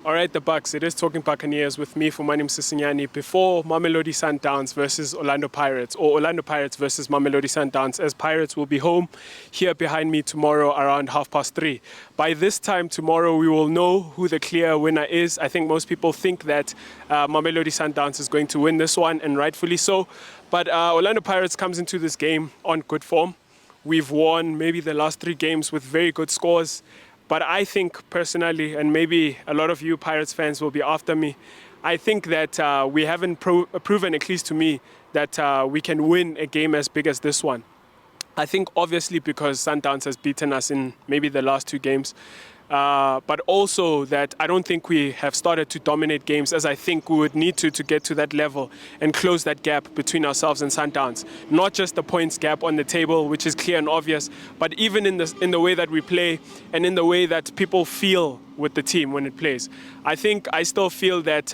All right, the Bucks. It is Talking Buccaneers with me, Fumane Musisinyane, before Mamelodi Sundowns versus Orlando Pirates, or Orlando Pirates versus Mamelodi Sundowns, as Pirates will be home here behind me tomorrow around 3:30. By this time tomorrow, we will know who the clear winner is. I think most people think that Mamelodi Sundowns is going to win this one, and rightfully so. But Orlando Pirates comes into this game on good form. We've won maybe the last 3 games with very good scores. But I think personally, and maybe a lot of you Pirates fans will be after me, I think that we haven't proven, at least to me, that we can win a game as big as this one. I think obviously because Sundowns has beaten us in maybe the last 2 games, but also that I don't think we have started to dominate games as I think we would need to get to that level and close that gap between ourselves and Sundowns. Not just the points gap on the table, which is clear and obvious, but even in the way that we play and in the way that people feel with the team when it plays. I still feel that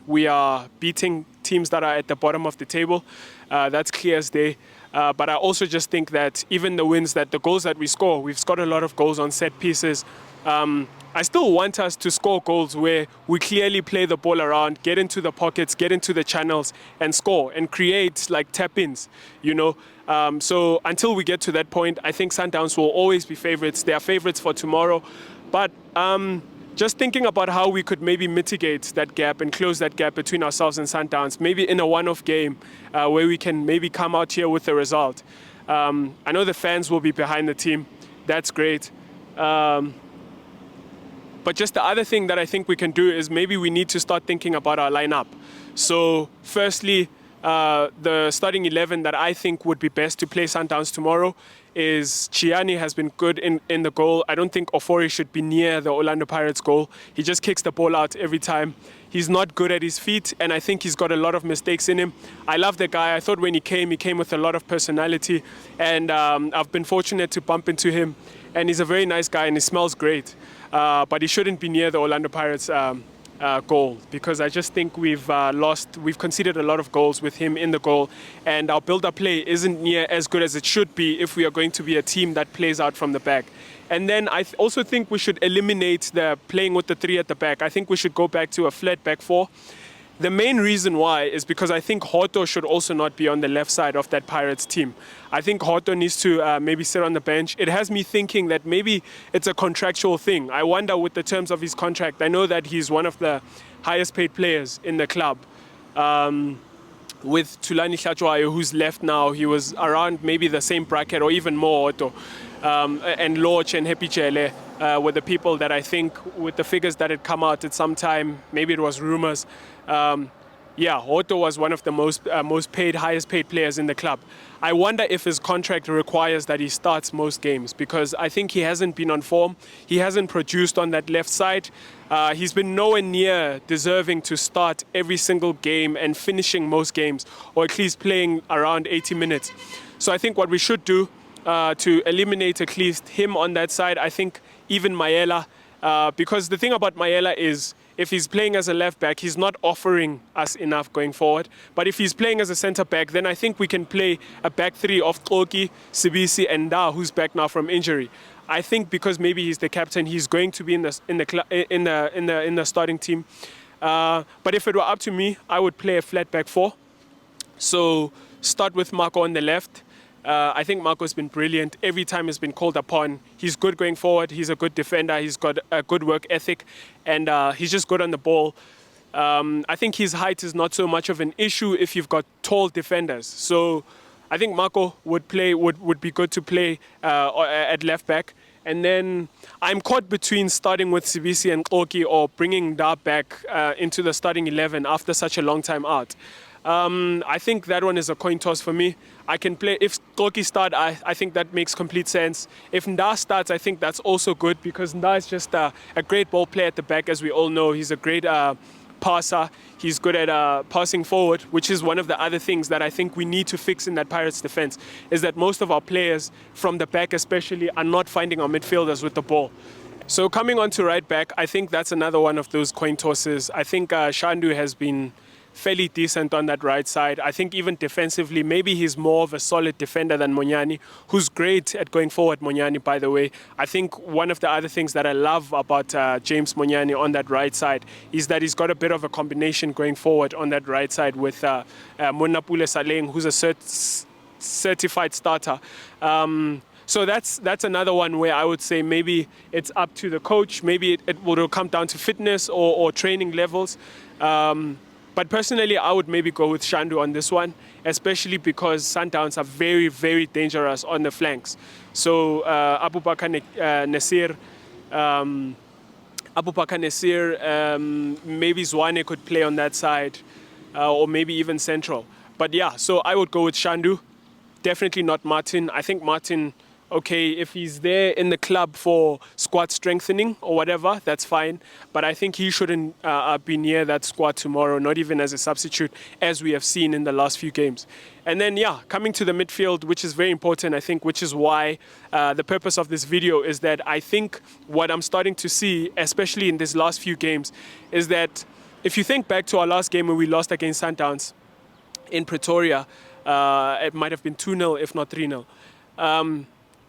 we are beating teams that are at the bottom of the table. That's clear as day. But I also just think that even the goals that we score, we've scored a lot of goals on set pieces. I still want us to score goals where we clearly play the ball around, get into the pockets, get into the channels and score and create like tap-ins, you know. So until we get to that point, I think Sundowns will always be favorites. They are favorites for tomorrow. But just thinking about how we could maybe mitigate that gap and close that gap between ourselves and Sundowns, maybe in a one-off game where we can maybe come out here with a result. I know the fans will be behind the team. That's great. But just the other thing that I think we can do is maybe we need to start thinking about our lineup. So firstly, the starting 11 that I think would be best to play Sundowns tomorrow is Chiani has been good in the goal. I don't think Ofori should be near the Orlando Pirates goal. He just kicks the ball out every time. He's not good at his feet, and I think he's got a lot of mistakes in him. I love the guy. I thought when he came with a lot of personality, and I've been fortunate to bump into him, and he's a very nice guy, and he smells great. But he shouldn't be near the Orlando Pirates goal, because I just think we've conceded a lot of goals with him in the goal, and our build-up play isn't near as good as it should be if we are going to be a team that plays out from the back. And then I also think we should eliminate the playing with the 3 at the back. I think we should go back to a flat back 4. The main reason why is because I think Hoto should also not be on the left side of that Pirates team. I think Hoto needs to maybe sit on the bench. It has me thinking that maybe it's a contractual thing. I wonder with the terms of his contract. I know that he's one of the highest paid players in the club. With Thulani Hlatshwayo, who's left now, he was around maybe the same bracket or even more, Hoto. And Loch and Happy Chele were the people that I think, with the figures that had come out at some time, maybe it was rumors, Hoto was one of the highest paid players in the club. I wonder if his contract requires that he starts most games, because I think he hasn't been on form. He hasn't produced on that left side. He's been nowhere near deserving to start every single game and finishing most games, or at least playing around 80 minutes. So I think what we should do to eliminate at least him on that side, I think even Mayela, because the thing about Mayela is, if he's playing as a left back, he's not offering us enough going forward. But if he's playing as a centre back, then I think we can play a back 3 of Koki, Sibisi, and Da, who's back now from injury. I think because maybe he's the captain, he's going to be in the starting team. But if it were up to me, I would play a flat back 4. So start with Marco on the left. I think Marco's been brilliant. Every time he's been called upon, he's good going forward. He's a good defender. He's got a good work ethic, and he's just good on the ball. I think his height is not so much of an issue if you've got tall defenders. So I think Marco would be good to play at left back. And then I'm caught between starting with Sibisi and Koki or bringing Da back into the starting 11 after such a long time out. I think that one is a coin toss for me. I can play, if Koki start, I think that makes complete sense. If Nda starts, I think that's also good, because Nda is just a great ball player at the back, as we all know. He's a great passer. He's good at passing forward, which is one of the other things that I think we need to fix in that Pirates defense, is that most of our players from the back especially are not finding our midfielders with the ball. So coming on to right back, I think that's another one of those coin tosses. I think Shandu has been fairly decent on that right side. I think even defensively, maybe he's more of a solid defender than Monyani, who's great at going forward, Monyani, by the way. I think one of the other things that I love about James Monyani on that right side is that he's got a bit of a combination going forward on that right side with Monapule Saleng, who's a certified starter. So that's another one where I would say maybe it's up to the coach. Maybe it will come down to fitness or training levels. But personally, I would maybe go with Shandu on this one, especially because Sundowns are very, very dangerous on the flanks. So Abubakar Nasir, maybe Zwane could play on that side, or maybe even central. But yeah, so I would go with Shandu. Definitely not Martin. I think Martin, okay, if he's there in the club for squad strengthening or whatever, that's fine. But I think he shouldn't be near that squad tomorrow, not even as a substitute, as we have seen in the last few games. And then, yeah, coming to the midfield, which is very important, I think, which is why the purpose of this video is that I think what I'm starting to see, especially in these last few games, is that if you think back to our last game when we lost against Sundowns in Pretoria, it might have been 2-0, if not 3-0.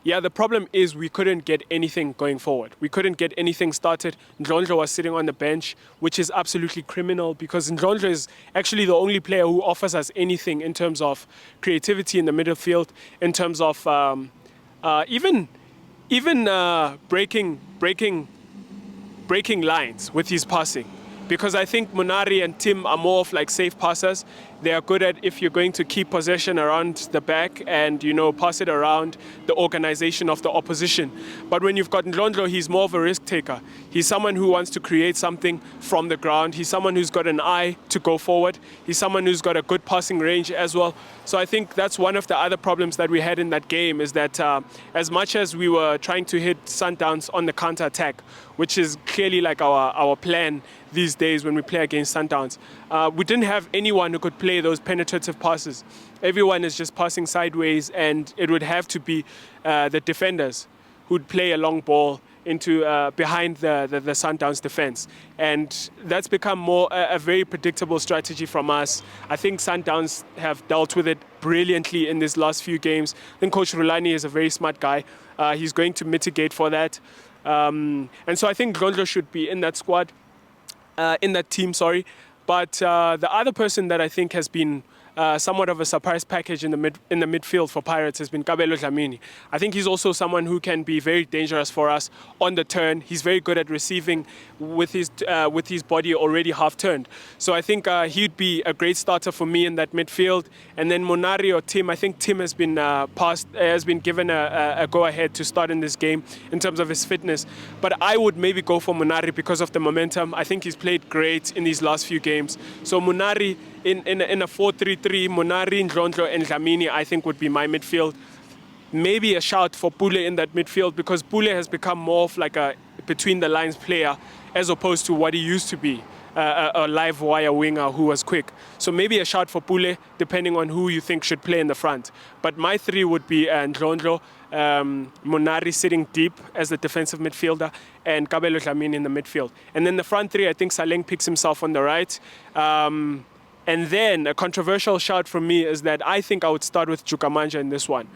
Yeah, the problem is we couldn't get anything going forward. We couldn't get anything started. Ndlondlo was sitting on the bench, which is absolutely criminal because Ndlondlo is actually the only player who offers us anything in terms of creativity in the midfield, in terms of even breaking lines with his passing. Because I think Munari and Tim are more of like safe passers. They are good at if you're going to keep possession around the back and, you know, pass it around the organization of the opposition. But when you've got Ndlondlo, he's more of a risk taker. He's someone who wants to create something from the ground. He's someone who's got an eye to go forward. He's someone who's got a good passing range as well. So I think that's one of the other problems that we had in that game is that as much as we were trying to hit Sundowns on the counter-attack, which is clearly like our plan these days when we play against Sundowns, we didn't have anyone who could play those penetrative passes. Everyone is just passing sideways, and it would have to be the defenders who'd play a long ball into behind the Sundowns defense. And that's become more a very predictable strategy from us. I think Sundowns have dealt with it brilliantly in these last few games. I think Coach Rulani is a very smart guy. He's going to mitigate for that. And so I think Ndlondlo should be in that squad, in that team, sorry. But the other person that I think has been somewhat of a surprise package in the midfield for Pirates has been Kabelo Dlamini. I think he's also someone who can be very dangerous for us on the turn. He's very good at receiving with his body already half turned. So I think he'd be a great starter for me in that midfield. And then Monari or Tim, I think Tim has been given a go ahead to start in this game in terms of his fitness. But I would maybe go for Monari because of the momentum. I think he's played great in these last few games. So Monari in a 4-3-3, Monari, Ndlondlo and Dlamini, I think would be my midfield. Maybe a shout for Pule in that midfield because Pule has become more of like a between-the-lines player as opposed to what he used to be, a live wire winger who was quick. So maybe a shout for Pule, depending on who you think should play in the front. But my three would be Ndlondlo, Monari sitting deep as the defensive midfielder, and Kabelo Dlamini in the midfield. And then the front three, I think Saleng picks himself on the right. And then a controversial shout from me is that I think I would start with Jukamanja in this one.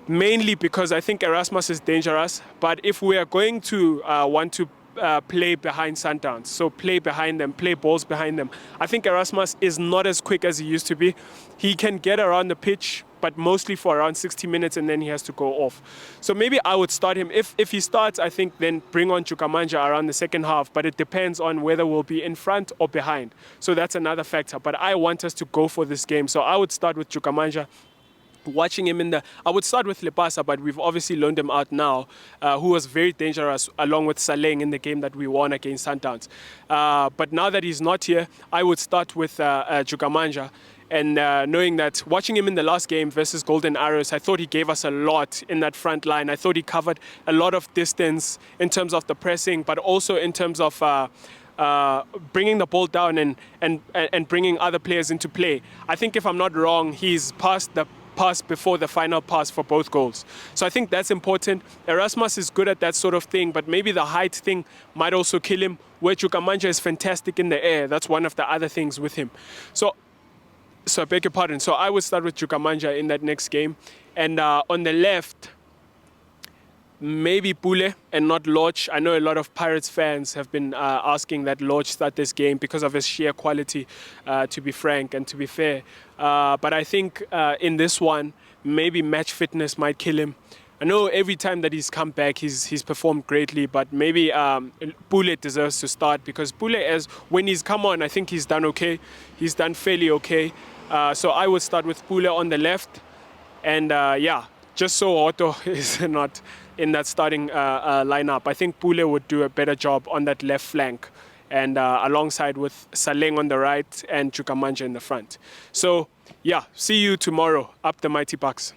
Mainly because I think Erasmus is dangerous, but if we are going to want to play behind Sundowns, so play behind them, play balls behind them, I think Erasmus is not as quick as he used to be. He can get around the pitch, but mostly for around 60 minutes and then he has to go off. So maybe I would start him. If he starts, I think then bring on Jukamanja around the second half, but it depends on whether we'll be in front or behind. So that's another factor, but I want us to go for this game. So I would start with Jukamanja. Watching him I would start with Lepasa, but we've obviously loaned him out now, who was very dangerous along with Saleng in the game that we won against Sundowns. But now that he's not here, I would start with Jukamanja. And knowing that, watching him in the last game versus Golden Arrows, I thought he gave us a lot in that front line. I thought he covered a lot of distance in terms of the pressing, but also in terms of bringing the ball down and bringing other players into play. I think if I'm not wrong, he's passed the pass before the final pass for both goals. So I think that's important. Erasmus is good at that sort of thing, but maybe the height thing might also kill him, where Chukamanja is fantastic in the air. That's one of the other things with him. So I beg your pardon. So I would start with Chukamanja in that next game. And on the left, maybe Pule and not Lodge. I know a lot of Pirates fans have been asking that Lodge start this game because of his sheer quality, to be frank and to be fair. But I think in this one, maybe match fitness might kill him. I know every time that he's come back, he's performed greatly, but maybe Pule deserves to start, because Pule, when he's come on, I think he's done okay. He's done fairly okay. So I would start with Pule on the left. And just so Otto is not in that starting lineup, I think Pule would do a better job on that left flank, and alongside with Saleng on the right and Chukamanja in the front. So, see you tomorrow. Up the Mighty Bucks.